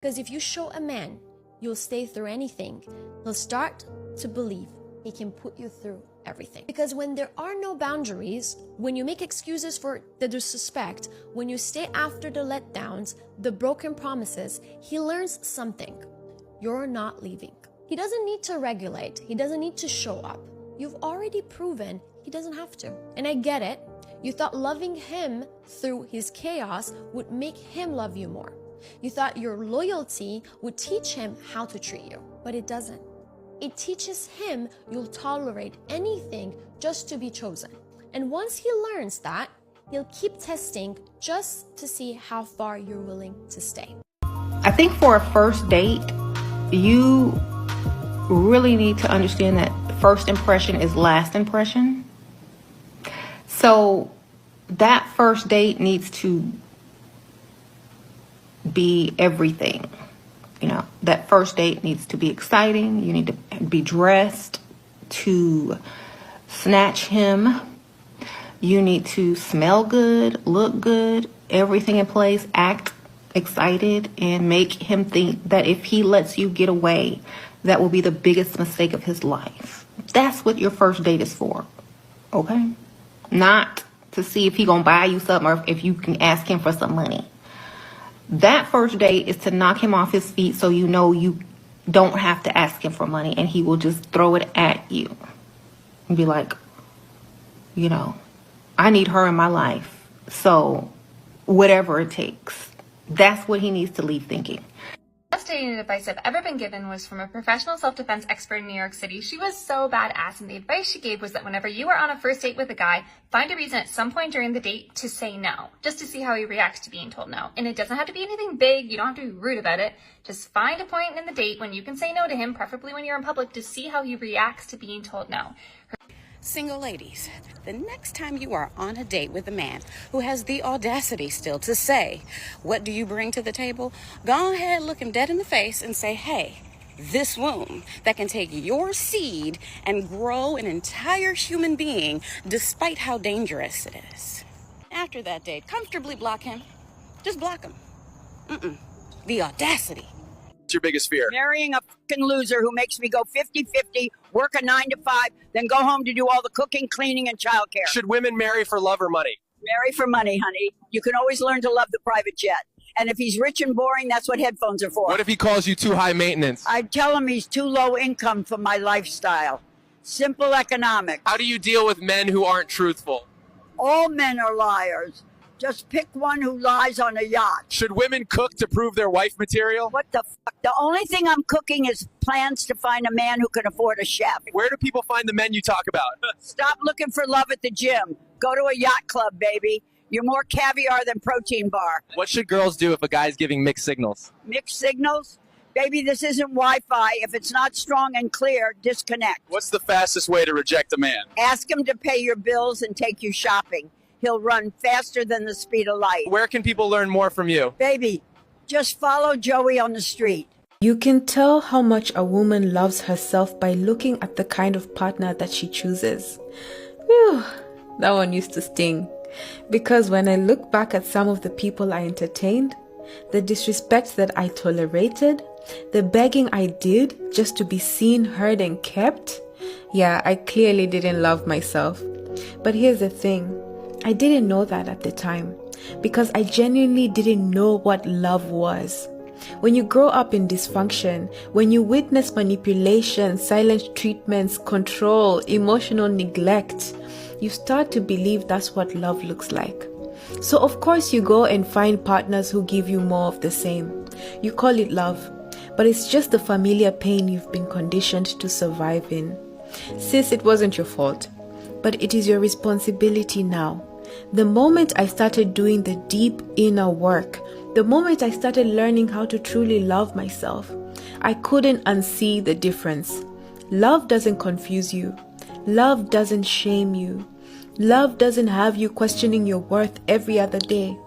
Because if you show a man you'll stay through anything, he'll start to believe he can put you through everything. Because when there are no boundaries, when you make excuses for the disrespect, when you stay after the letdowns, the broken promises, he learns something. You're not leaving. He doesn't need to regulate. He doesn't need to show up. You've already proven he doesn't have to. And I get it. You thought loving him through his chaos would make him love you more. You thought your loyalty would teach him how to treat you, but it doesn't. It teaches him you'll tolerate anything just to be chosen. And once he learns that, he'll keep testing just to see how far you're willing to stay. I think for a first date, you really need to understand that first impression is last impression. So that first date needs to be everything. You know, that first date needs to be exciting. You need to be dressed to snatch him. You need to smell good, look good, everything in place, act excited, and make him think that if he lets you get away, that will be the biggest mistake of his life. That's what your first date is for, okay? Not to see if he gonna buy you something or if you can ask him for some money. That first date is to knock him off his feet so you know you don't have to ask him for money and he will just throw it at you and be like, you know, I need her in my life, so whatever it takes. That's what he needs to leave thinking. The best dating advice I've ever been given was from a professional self-defense expert in New York City. She was so badass, and the advice she gave was that whenever you are on a first date with a guy, find a reason at some point during the date to say no, just to see how he reacts to being told no. And it doesn't have to be anything big. You don't have to be rude about it. Just find a point in the date when you can say no to him, preferably when you're in public, to see how he reacts to being told no. Single ladies, the next time you are on a date with a man who has the audacity still to say, what do you bring to the table? Go ahead, look him dead in the face and say, hey, this womb that can take your seed and grow an entire human being despite how dangerous it is. After that date, comfortably block him. Just block him. The audacity. What's your biggest fear? Marrying a fucking loser who makes me go 50-50, work a 9 to 5, then go home to do all the cooking, cleaning, and childcare. Should women marry for love or money? Marry for money, honey. You can always learn to love the private jet. And if he's rich and boring, that's what headphones are for. What if he calls you too high maintenance? I'd tell him he's too low income for my lifestyle. Simple economics. How do you deal with men who aren't truthful? All men are liars. Just pick one who lies on a yacht. Should women cook to prove their wife material? What the fuck? The only thing I'm cooking is plans to find a man who can afford a chef. Where do people find the men you talk about? Stop looking for love at the gym. Go to a yacht club, baby. You're more caviar than protein bar. What should girls do if a guy's giving mixed signals? Mixed signals? Baby, this isn't Wi-Fi. If it's not strong and clear, disconnect. What's the fastest way to reject a man? Ask him to pay your bills and take you shopping. He'll run faster than the speed of light. Where can people learn more from you? Baby, just follow Joey on the street. You can tell how much a woman loves herself by looking at the kind of partner that she chooses. Whew, that one used to sting. Because when I look back at some of the people I entertained, the disrespect that I tolerated, the begging I did just to be seen, heard, and kept, yeah, I clearly didn't love myself. But here's the thing. I didn't know that at the time because I genuinely didn't know what love was. When you grow up in dysfunction, when you witness manipulation, silent treatments, control, emotional neglect, you start to believe that's what love looks like. So of course you go and find partners who give you more of the same. You call it love, but it's just the familiar pain you've been conditioned to survive in. Sis, it wasn't your fault, but it is your responsibility now. The moment I started doing the deep inner work, the moment I started learning how to truly love myself, I couldn't unsee the difference. Love doesn't confuse you. Love doesn't shame you. Love doesn't have you questioning your worth every other day.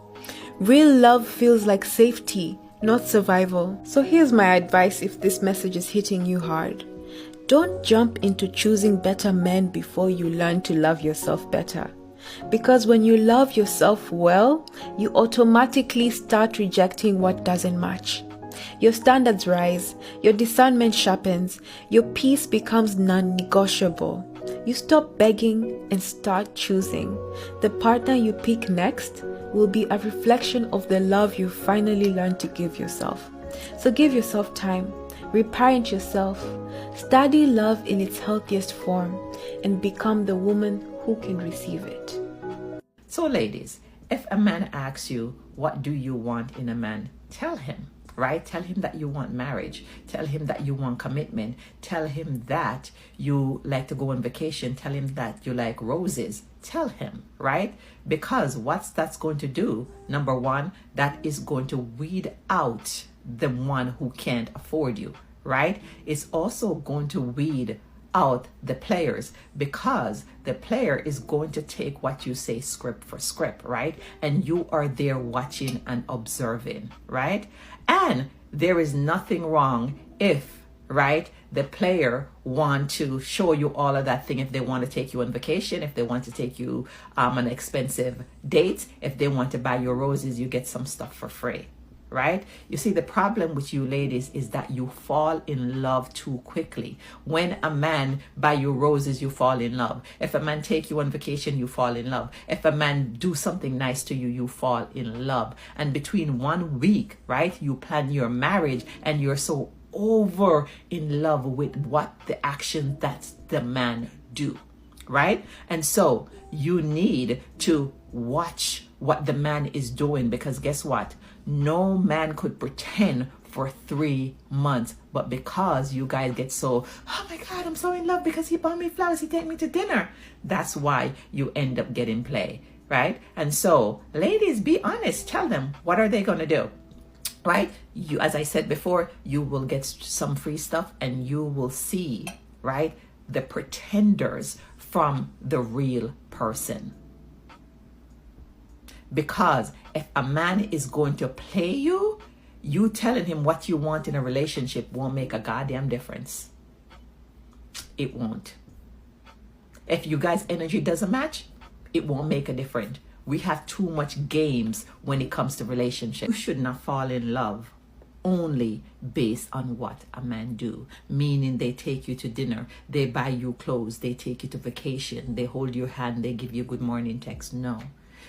Real love feels like safety, not survival. So here's my advice if this message is hitting you hard. Don't jump into choosing better men before you learn to love yourself better. Because when you love yourself well, you automatically start rejecting what doesn't match. Your standards rise, your discernment sharpens, your peace becomes non-negotiable. You stop begging and start choosing. The partner you pick next will be a reflection of the love you finally learned to give yourself. So give yourself time, reparent yourself, study love in its healthiest form, and become the woman who can receive it. So ladies, if a man asks you, what do you want in a man? Tell him, right? Tell him that you want marriage. Tell him that you want commitment. Tell him that you like to go on vacation. Tell him that you like roses. Tell him, right? Because what's that's going to do, number one, that is going to weed out the one who can't afford you, right? It's also going to weed out the players, because the player is going to take what you say script for script, right? And you are there watching and observing, right? And there is nothing wrong if, right, the player want to show you all of that thing. If they want to take you on vacation, if they want to take you on expensive dates, if they want to buy you roses, you get some stuff for free, right? You see, the problem with you ladies is that you fall in love too quickly. When a man buy you roses, you fall in love. If a man take you on vacation, you fall in love. If a man do something nice to you, you fall in love. And between 1 week, right, you plan your marriage and you're so over in love with what the action that the man do, right? And so you need to watch what the man is doing, because guess what? No man could pretend for 3 months, but because you guys get so, oh my God, I'm so in love because he bought me flowers, he take me to dinner. That's why you end up getting play, right? And so ladies, be honest, tell them, what are they going to do? Right? You, as I said before, you will get some free stuff and you will see, right, the pretenders from the real person. Because if a man is going to play you, you telling him what you want in a relationship won't make a goddamn difference. It won't. If you guys' energy doesn't match, it won't make a difference. We have too much games when it comes to relationships. You should not fall in love only based on what a man do. Meaning they take you to dinner, they buy you clothes, they take you to vacation, they hold your hand, they give you good morning text. No.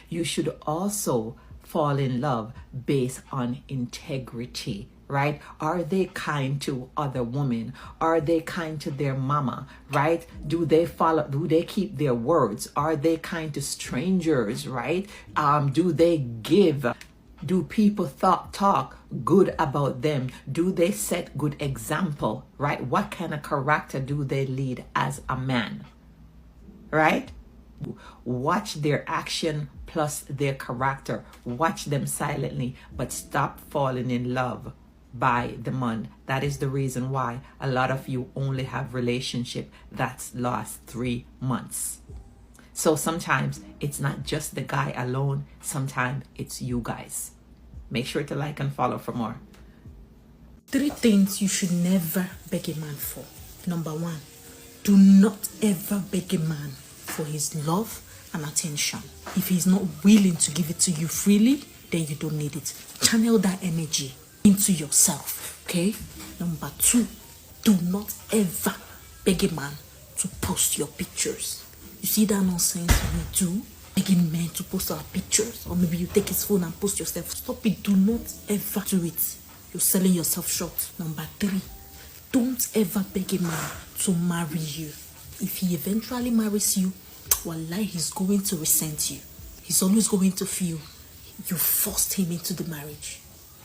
You should also fall in love based on integrity, right? Are they kind to other women? Are they kind to their mama, right? Do they follow, do they keep their words? Are they kind to strangers, right? Do they give? Do people talk good about them? Do they set good example, right? What kind of character do they lead as a man, right? Watch their action plus their character. Watch them silently, but stop falling in love by the month. That is the reason why a lot of you only have relationship that's last 3 months. So sometimes it's not just the guy alone. Sometimes it's you guys. Make sure to like and follow for more. 3 things you should never beg a man for. Number 1, do not ever beg a man for his love and attention. If he's not willing to give it to you freely, then you don't need it. Channel that energy into yourself, okay? Number 2, do not ever beg a man to post your pictures. You see that nonsense we do? Begging men to post our pictures, or maybe you take his phone and post yourself. Stop it. Do not ever do it. You're selling yourself short. Number 3, don't ever beg a man to marry you. If he eventually marries you, wallahi, he's going to resent you. He's always going to feel you forced him into the marriage.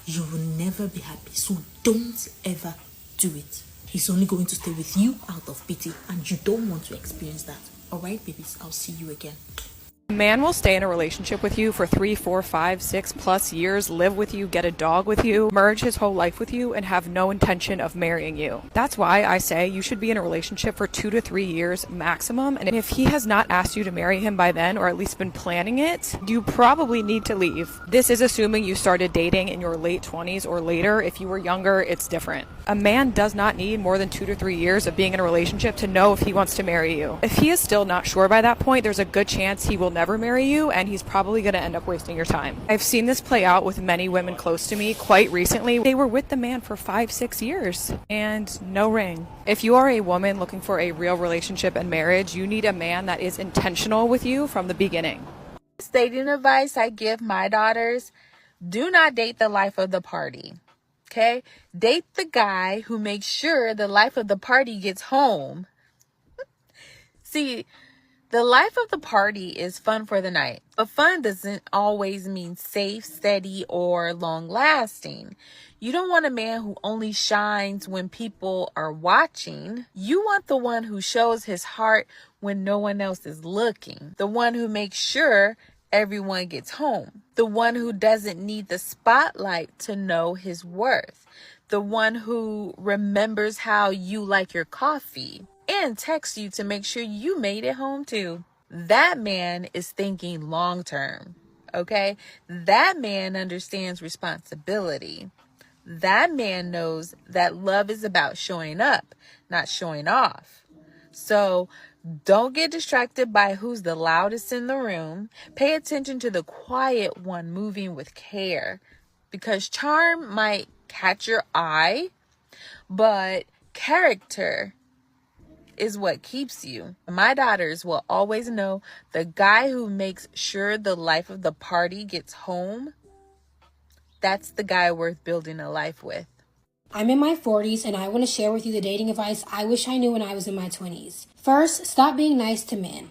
You will never be happy. So don't ever do it. He's only going to stay with you out of pity, and you don't want to experience that. All right, babies, I'll see you again. A man will stay in a relationship with you for 3, 4, 5, 6+ years, live with you, get a dog with you, merge his whole life with you, and have no intention of marrying you. That's why I say you should be in a relationship for 2 to 3 years maximum. And if he has not asked you to marry him by then, or at least been planning it, you probably need to leave. This is assuming you started dating in your late 20s or later. If you were younger, it's different. A man does not need more than 2 to 3 years of being in a relationship to know if he wants to marry you. If he is still not sure by that point, there's a good chance he will never marry you, and he's probably going to end up wasting your time. I've seen this play out with many women close to me quite recently. They were with the man for 5-6 years and no ring. If you are a woman looking for a real relationship and marriage, you need a man that is intentional with you from the beginning. Dating advice I give my daughters: do not date the life of the party. Okay? Date the guy who makes sure the life of the party gets home. See, the life of the party is fun for the night, but fun doesn't always mean safe, steady, or long lasting. You don't want a man who only shines when people are watching. You want the one who shows his heart when no one else is looking. The one who makes sure everyone gets home. The one who doesn't need the spotlight to know his worth. The one who remembers how you like your coffee and texts you to make sure you made it home too. That man is thinking long term, okay? That man understands responsibility. That man knows that love is about showing up, not showing off. So don't get distracted by who's the loudest in the room. Pay attention to the quiet one moving with care, because charm might catch your eye, but character is what keeps you. My daughters will always know the guy who makes sure the life of the party gets home, that's the guy worth building a life with. I'm in my 40s and I want to share with you the dating advice I wish I knew when I was in my 20s. First, stop being nice to men.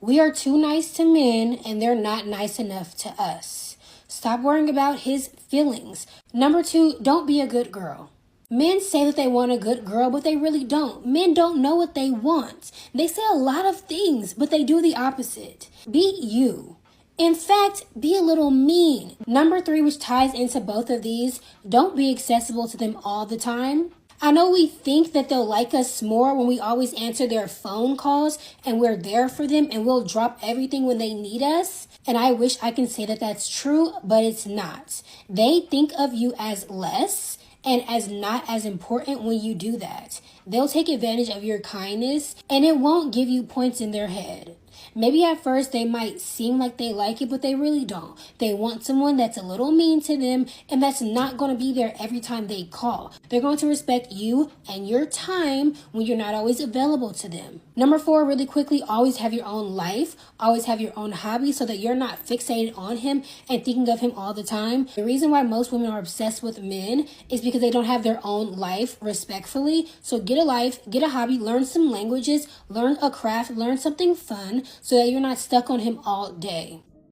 We are too nice to men and they're not nice enough to us. Stop worrying about his feelings. Number 2, don't be a good girl. Men say that they want a good girl, but they really don't. Men don't know what they want. They say a lot of things, but they do the opposite. Be you. In fact, be a little mean. Number 3, which ties into both of these, don't be accessible to them all the time. I know we think that they'll like us more when we always answer their phone calls and we're there for them and we'll drop everything when they need us. And I wish I can say that that's true, but it's not. They think of you as less and as not as important when you do that. They'll take advantage of your kindness and it won't give you points in their head. Maybe at first they might seem like they like it, but they really don't. They want someone that's a little mean to them and that's not going to be there every time they call. They're going to respect you and your time when you're not always available to them. Number 4, really quickly, always have your own life. Always have your own hobby so that you're not fixated on him and thinking of him all the time. The reason why most women are obsessed with men is because they don't have their own life, respectfully. So get a life, get a hobby, learn some languages, learn a craft, learn something fun so that you're not stuck on him all day.